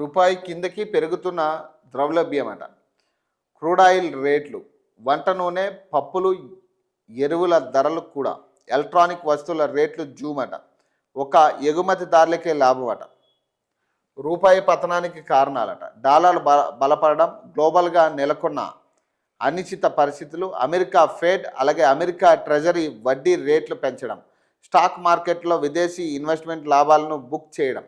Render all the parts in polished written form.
రూపాయి కిందకి పెరుగుతున్న ద్రవ్యలభ్యమట. క్రూడ్ ఆయిల్ రేట్లు, వంట నూనె, పప్పులు, ఎరువుల ధరలు కూడా, ఎలక్ట్రానిక్ వస్తువుల రేట్లు జూమట. ఒక ఎగుమతిదారులకే లాభమట. రూపాయి పతనానికి కారణాలట. డాలర్ బలపడడం, గ్లోబల్గా నెలకొన్న అనిశ్చిత పరిస్థితులు, అమెరికా ఫెడ్ అలాగే అమెరికా ట్రెజరీ వడ్డీ రేట్లు పెంచడం, స్టాక్ మార్కెట్లో విదేశీ ఇన్వెస్ట్మెంట్ లాభాలను బుక్ చేయడం,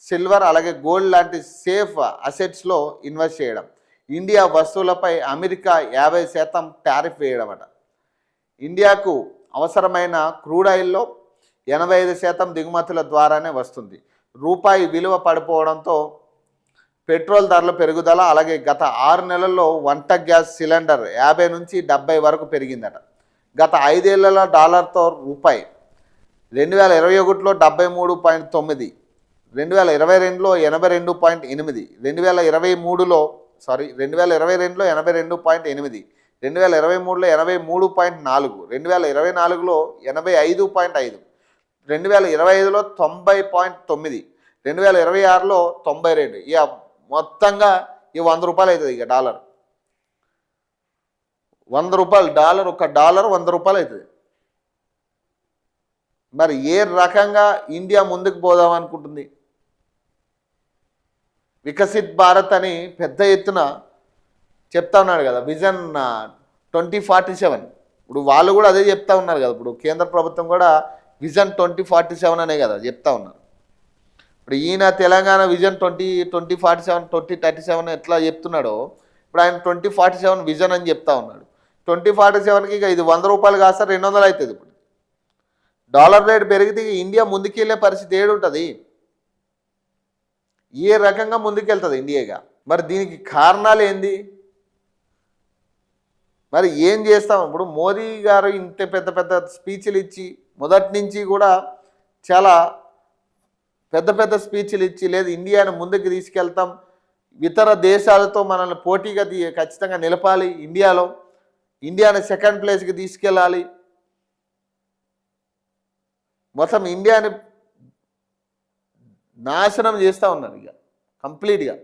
సిల్వర్ అలాగే గోల్డ్ లాంటి సేఫ్ అసెట్స్లో ఇన్వెస్ట్ చేయడం, ఇండియా వస్తువులపై అమెరికా 50% టారిఫ్ వేయడమట. ఇండియాకు అవసరమైన క్రూడ్ ఆయిల్లో 85% దిగుమతుల ద్వారానే వస్తుంది. రూపాయి విలువ పడిపోవడంతో పెట్రోల్ ధరల పెరుగుదల, అలాగే గత 6 నెలల్లో వంట గ్యాస్ సిలిండర్ 50 నుంచి 70 వరకు పెరిగిందట. గత 5 ఏళ్లలో డాలర్తో రూపాయి 2021లో 73.9, 2022లో 82.8, 2022లో 82.8, 2023లో 83.4, 2024లో 85.5, 2025లో 90.9, 2026లో 92. ఇక మొత్తంగా ఈ 100 రూపాయలు అవుతుంది. ఇక డాలర్ 100 రూపాయలు, డాలర్ ఒక డాలర్ 100 రూపాయలు అవుతుంది. మరి ఏ రకంగా ఇండియా ముందుకు పోదాం అనుకుంటుంది? వికసిత్ భారత్ అని పెద్ద ఎత్తున చెప్తా ఉన్నాడు కదా, విజన్ 2047. ఇప్పుడు వాళ్ళు కూడా అదే చెప్తా ఉన్నారు కదా. ఇప్పుడు కేంద్ర ప్రభుత్వం కూడా విజన్ 2047 అనే కదా చెప్తా ఉన్నారు. ఇప్పుడు ఈయన తెలంగాణ విజన్ 2047, 2037 ఎట్లా చెప్తున్నాడో, ఇప్పుడు ఆయన 2047 విజన్ అని చెప్తా ఉన్నాడు. 2047కి ఇక ఇది 100 రూపాయలు కాస్త 200 అవుతుంది. ఇప్పుడు డాలర్ రేట్ పెరిగితే ఇండియా ముందుకెళ్ళే పరిస్థితి ఏడుంటుంది? ఏ రకంగా ముందుకెళ్తుంది ఇండియాగా? మరి దీనికి కారణాలు ఏంది? మరి ఏం చేస్తాం? ఇప్పుడు మోదీ గారు ఇంత పెద్ద పెద్ద స్పీచ్లు ఇచ్చి, మొదటి నుంచి కూడా చాలా పెద్ద పెద్ద స్పీచ్లు ఇచ్చి, లేదు ఇండియాను ముందుకు తీసుకెళ్తాం, ఇతర దేశాలతో మనల్ని పోటీగా ఖచ్చితంగా నిలపాలి, ఇండియాను సెకండ్ ప్లేస్కి తీసుకెళ్ళాలి, మొత్తం ఇండియాని నాశనం చేస్తూ ఉన్నారు ఇక కంప్లీట్గా.